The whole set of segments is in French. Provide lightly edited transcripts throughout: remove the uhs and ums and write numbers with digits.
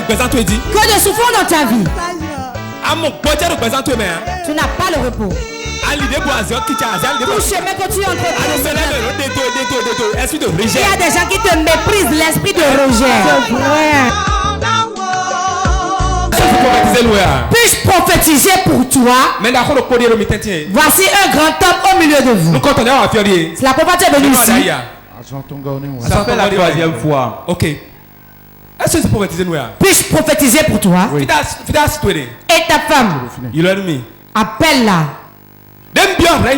Que de souffrance dans ta vie. Tu n'as pas le repos. Tout chemin que tu entreprends. Il y a des gens qui te méprisent, l'esprit de rejet. C'est vrai. Puis-je prophétiser pour toi? Voici un grand homme au milieu de vous. C'est la prophète de venu ici. Ça fait la troisième fois. Ok. Est-ce que c'est prophétiser nous? Puis-je prophétiser pour toi? Oui. Et ta femme? Appelle-la.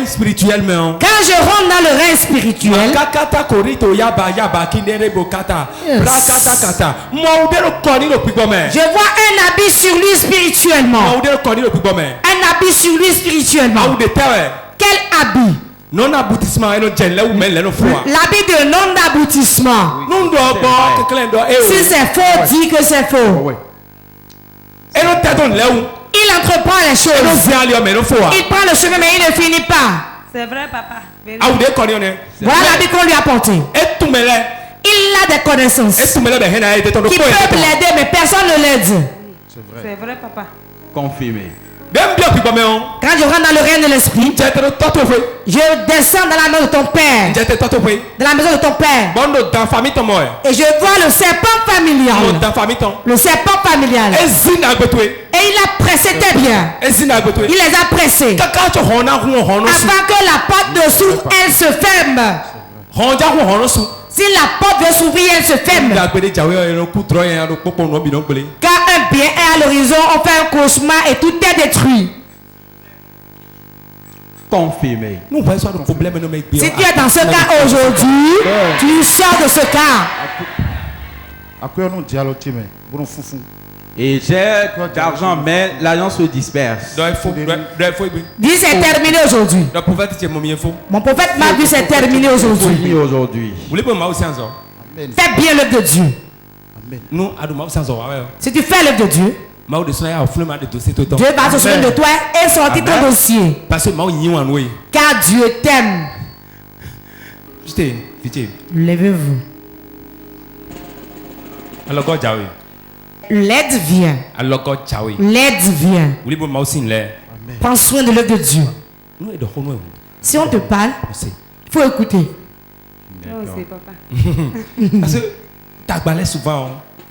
Spirituellement. Quand je rentre dans le règne spirituel, je vois un habit sur lui spirituellement. Un habit sur lui spirituellement. Quel habit? L'habit de non-aboutissement. Si c'est faux, dis que c'est faux. Il entreprend les choses. Il prend le chemin, mais il ne finit pas. C'est vrai, papa. Voilà l'habit qu'on lui a porté. Il a des connaissances qui peuvent l'aider, mais personne ne l'aide. C'est vrai, papa. Confirmé. Quand je rentre dans le règne de l'esprit, je descends dans la maison de ton père. Dans la maison de ton père. Et je vois le serpent familial. Le serpent familial. Et il a pressé tes biens. Il les a pressés. Afin que la porte de s'ouvre, elle se ferme. Si la porte veut s'ouvrir, elle se ferme. Quand un bien est à l'horizon, on fait un cauchemar et tout est détruit. Confirmé. Si tu es dans ce cas aujourd'hui, tu sors de ce cas. Et j'ai d'argent, mais l'argent se disperse. Dis c'est terminé aujourd'hui. Mon prophète m'a dit c'est terminé aujourd'hui. Fais bien l'œuvre de Dieu. Si tu fais l'œuvre de Dieu, Dieu va se souvenir de toi et sortir ton dossier. Car Dieu t'aime. Levez-vous. L'aide vient. L'aide vient. Prends soin de l'œuvre de Dieu. Si on te parle, il faut écouter. Non, c'est papa.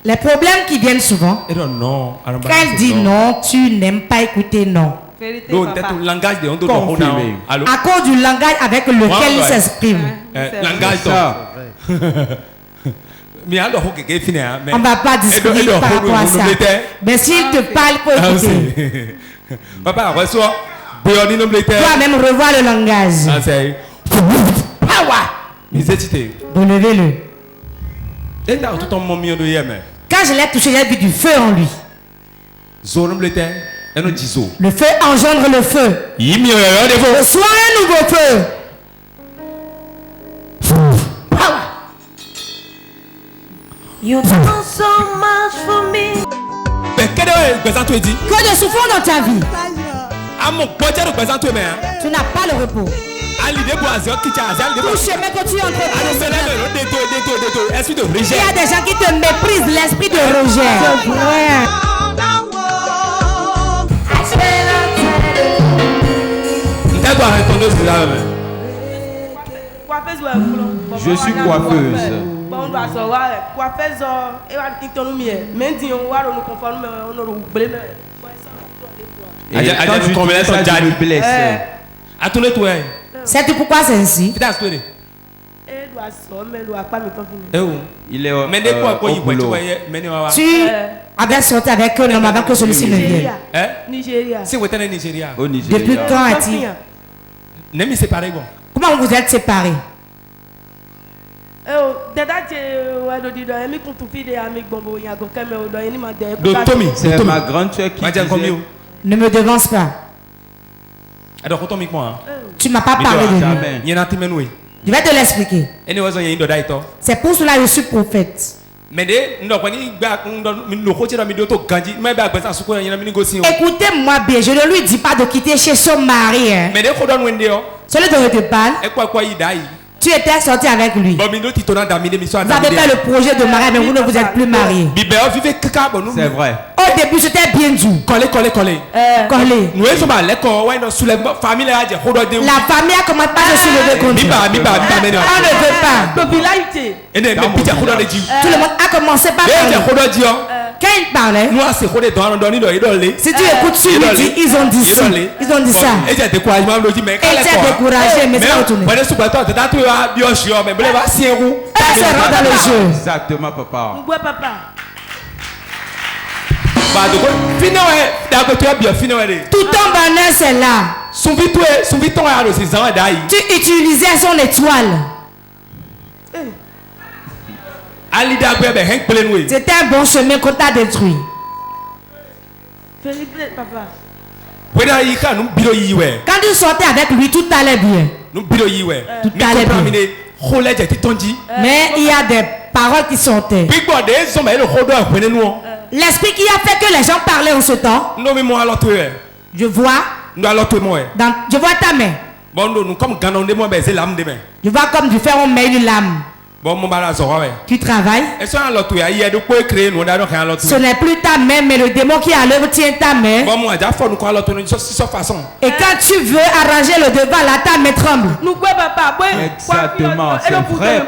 Les problèmes qui viennent souvent, quand elle dit non, tu n'aimes pas écouter non. Vérité, papa. Confirmé. À cause du langage avec lequel il s'exprime. On ne va pas discuter par rapport à ça. Mais s'il te parle, il faut écouter. Toi-même revoir le langage. Relevez-le. Quand je l'ai touché, j'ai vu du feu en lui. Le feu engendre le feu. Reçois un nouveau feu. You do so much for me. Que de souffrance dans ta vie. Tu n'as pas le repos. Tout chemin que tu entreprends. Il y a des gens qui te méprisent, l'esprit de rejet. C'est vrai. Je suis coiffeuse. Et quand tu dis ça, je me blesse. Sais-tu pourquoi c'est ainsi? Il est au boulot. Tu avais sorti avec un homme avant que celui-ci ne vienne. Nigeria. Au Nigeria. Depuis quand a-t-il? Comment vous êtes séparés? C'est ma grande soeur qui disait... Ne me devance pas. Tu ne m'as pas parlé de lui. Je vais te l'expliquer. C'est pour cela que je suis prophète. Écoutez-moi bien, je ne lui dis pas de quitter chez son mari. Hein. Celui dont je te parle, Tu étais sorti avec lui. Vous avez fait le projet de mariage, mais vous ne vous êtes plus mariés. C'est vrai. Au début, c'était bien dur. Collé. La famille a commencé par se soulever contre lui. On ne veut pas. Tout le monde a commencé par parler. Quand il parlait, si tu écoutes sur lui, ils ont dit ça. Ils ont dit ça. Et tu es découragé, mais c'est retourné. Elle se rend dans le jeu. Exactement, papa. Tout ton bonheur, c'est là. Tu utilisais son étoile. C'était un bon chemin qu'on t'a détruit. Quand tu sortais avec lui, tout allait bien. Tout allait bien. Mais il y a des paroles qui sortaient. L'esprit qui a fait que les gens parlaient en ce temps. Je vois. Je vois ta main. Je vois comme du fer, on met une lame. Tu travailles. Ce n'est plus ta main, mais le démon qui est à l'œuvre tient ta main. Et quand tu veux arranger le devant, là, ta main tremble. Exactement, c'est vrai,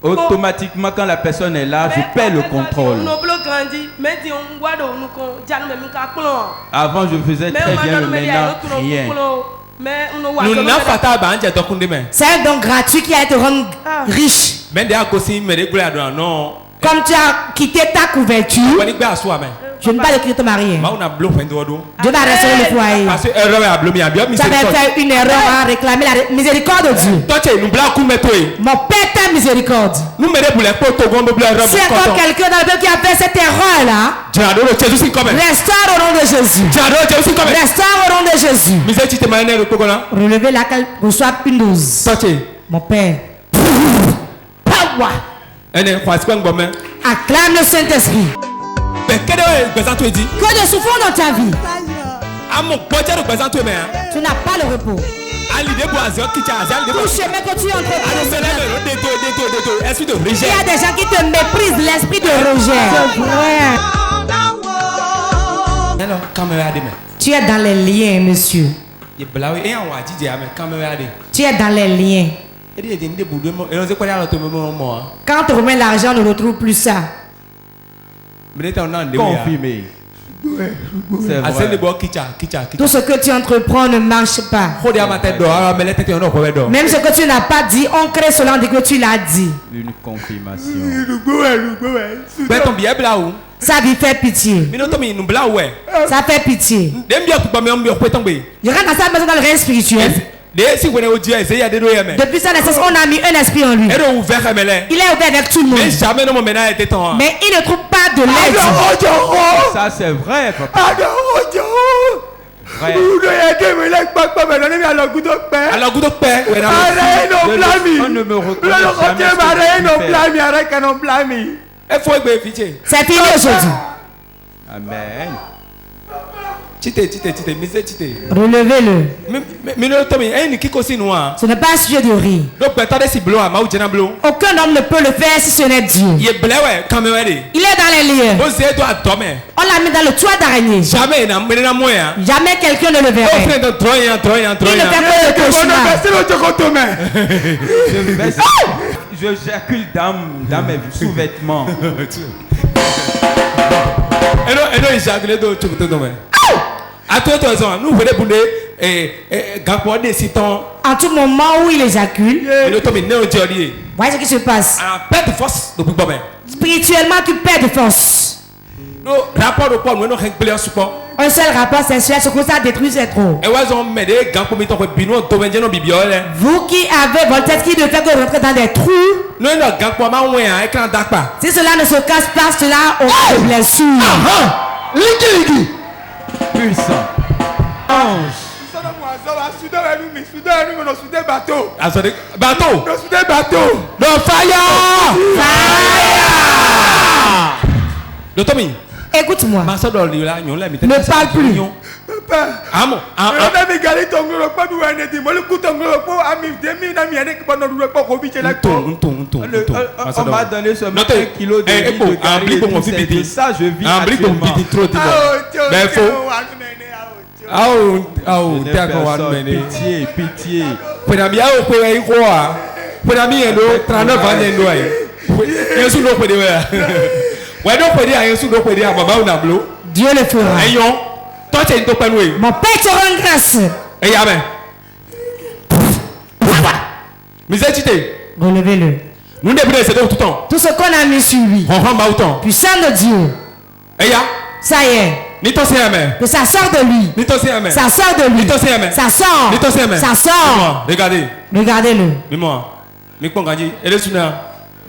automatiquement, quand la personne est là, je perds le contrôle. Avant, je faisais très bien, mais maintenant, rien. C'est un don gratuit qui a été rendu riche. Comme tu as quitté ta couverture, je ne vais pas quitter ton mari. Dieu va restaurer le foyer. Tu avais fait une erreur à réclamer la miséricorde de Dieu. Mon Père t'a miséricorde. C'est encore quelqu'un dans le peuple qui a fait cette erreur-là. Restaure au nom de Jésus. Restaure au nom de Jésus. Relevez laquelle reçoit une dose. Mon Père. Acclame le Saint-Esprit. Que de souffrance dans ta vie. Tu n'as pas le repos. Tout chemin que tu entreprends. Il y a des gens qui te méprisent, l'esprit de rejet. Tu es dans les liens, monsieur. Tu es dans les liens. Quand tu remets l'argent, on ne retrouve plus ça. Confirmé. C'est vrai. Tout ce que tu entreprends ne marche pas. Même ce que tu n'as pas dit, on crée cela, on dit que tu l'as dit. Une confirmation. Ça lui fait pitié. Ça fait pitié. Je rentre dans sa maison dans le règne spirituel. Depuis sa naissance, on a mis un esprit en lui. Il est ouvert avec tout le monde. Mais il ne trouve pas de l'aide. Ça c'est vrai, papa. Vrai. On ne me reconnaît jamais. C'est fini aujourd'hui. Amen. Relevez-le. Ce n'est pas un sujet de rire. Aucun homme ne peut le faire si ce n'est Dieu. Il est dans les lieux. On l'a mis dans le toit d'araignée. Jamais quelqu'un ne le verrait. Il ne fait que le cauchemar. Je j'accule dans mes sous-vêtements. En tout moment où il éjacule, voyez ce qui se passe. Spirituellement, tu perds de force. Un seul rapport sexuel, ce que ça détruit, c'est trop. Vous qui avez votre tête qui ne fait que rentrer dans des trous, si cela ne se casse pas, cela aura des blessures. Puissant. Ange. Bateau. No fire. Fire. Écoute-moi. Ne parle plus. On m'a donné seulement 1 kilo de riz de gari. Ça, je vis actuellement. Pitié, pitié. Dieu le fera. Mon Père te rend grâce. Relevez-le. Tout ce qu'on a mis sur lui. Puissant de Dieu. Ça y est. Que ça sort de lui. Ça sort de lui. Ça sort. Ça sort. Regardez-le.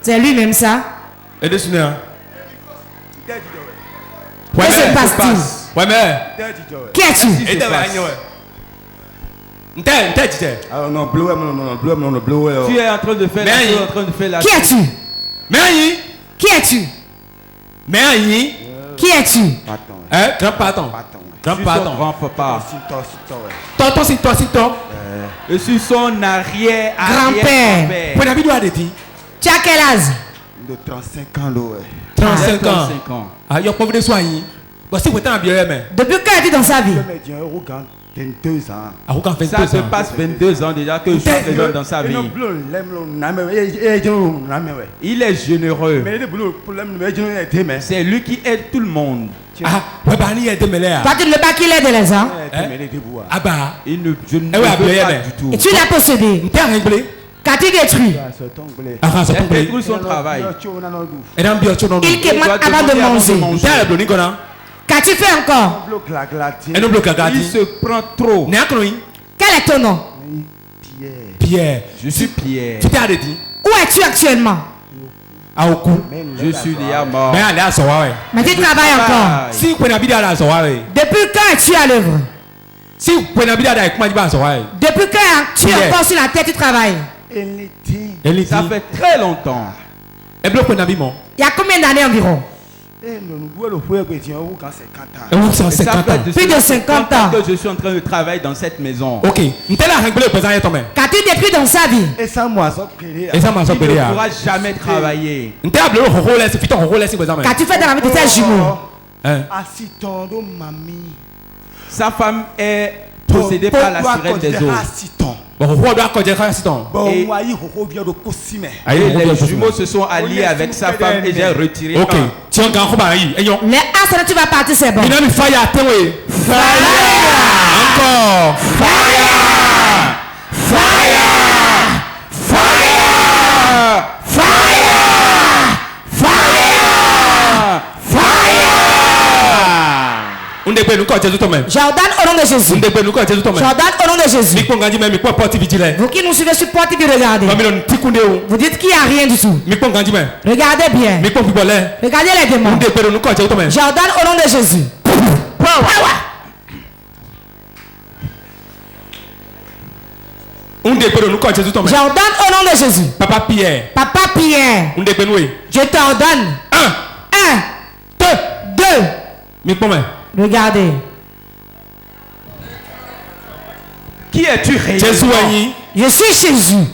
C'est lui-même ça. Qu'est-ce qui se passe-t-il? Qui es-tu? Tu es en train de faire la Qui es-tu? Qui es-tu? Qui es-tu? grand-papa. Je suis son arrière-grand-père. Tu as quel âge? De 35 ans. 35 ans. Depuis quand es-tu dans sa vie? 22 ans. Ça se passe 22 ans déjà que je suis présent dans sa vie. Il est généreux. C'est lui qui aide tout le monde. Toi, tu ne veux pas qu'il aide les gens? Je ne veux pas du tout. Et tu l'as possédé. Qu'a-t-il détruit? Il détruit son travail. Il quémande avant de manger. Qu'as-tu fait encore? Il se prend trop. Quel est ton nom? Pierre. Je suis Pierre. Où es-tu actuellement? Je suis déjà mort. Mais tu travailles encore. Depuis quand es-tu à l'œuvre? Depuis quand tu es encore sur la terre, tu travailles? Ça fait très longtemps. Il y a combien d'années environ? Plus de 50 ans que je suis en train de travailler dans cette maison. Qu'as-tu détruit dans sa vie? Il ne pourra jamais travailler. Qu'as-tu fait dans la vie de tes jumeaux? Sa femme est possédée par la sirène des eaux. Et les jumeaux se sont alliés avec sa femme et j'ai retiré. Les as que tu vas partir, c'est bon. Encore. J'ordonne au nom de Jésus. J'ordonne au nom de Jésus. Vous qui nous suivez sur Porte TV, regardez. Vous dites qu'il n'y a rien du tout. Regardez bien. Regardez les démons. J'ordonne au nom de Jésus. J'ordonne au nom de Jésus. Papa Pierre. Je t'ordonne. 1, 2. Regardez. Qui es-tu réellement? Je suis Jésus.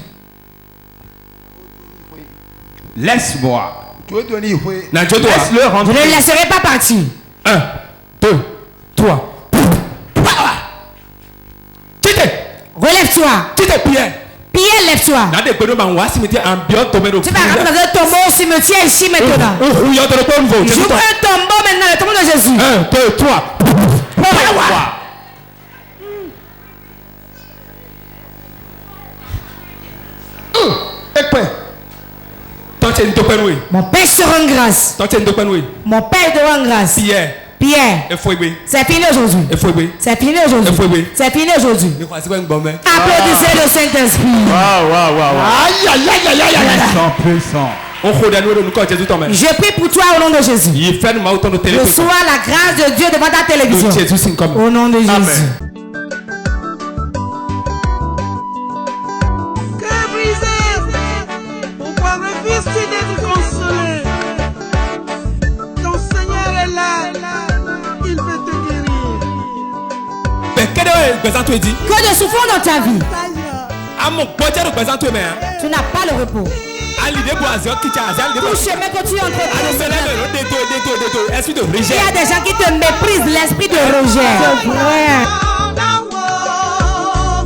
Laisse-moi. Laisse-le rentrer. Je ne le laisserai pas partir. 1, 2, 3. Relève-toi. Pierre, lève-toi. Tu vas rentrer dans un tombeau au cimetière ici maintenant. J'ouvre un tombeau maintenant, le tombeau de Jésus. 1, 2, 3. Mon Père se rend grâce. Mon Père te rend grâce. Pierre, c'est fini aujourd'hui. C'est fini aujourd'hui. C'est fini aujourd'hui. Applaudissez le Saint-Esprit. Puissant. Je prie pour toi au nom de Jésus. Reçois la grâce de Dieu devant ta télévision. Au nom de Jésus. Cœur brisé, pourquoi refusses-tu d'être consolé? Ton Seigneur est là. Que de souffrance dans ta vie. Tu n'as pas le repos. Tout chemin que tu entreprends. Il y a des gens qui te méprisent, l'esprit de rejet. C'est vrai.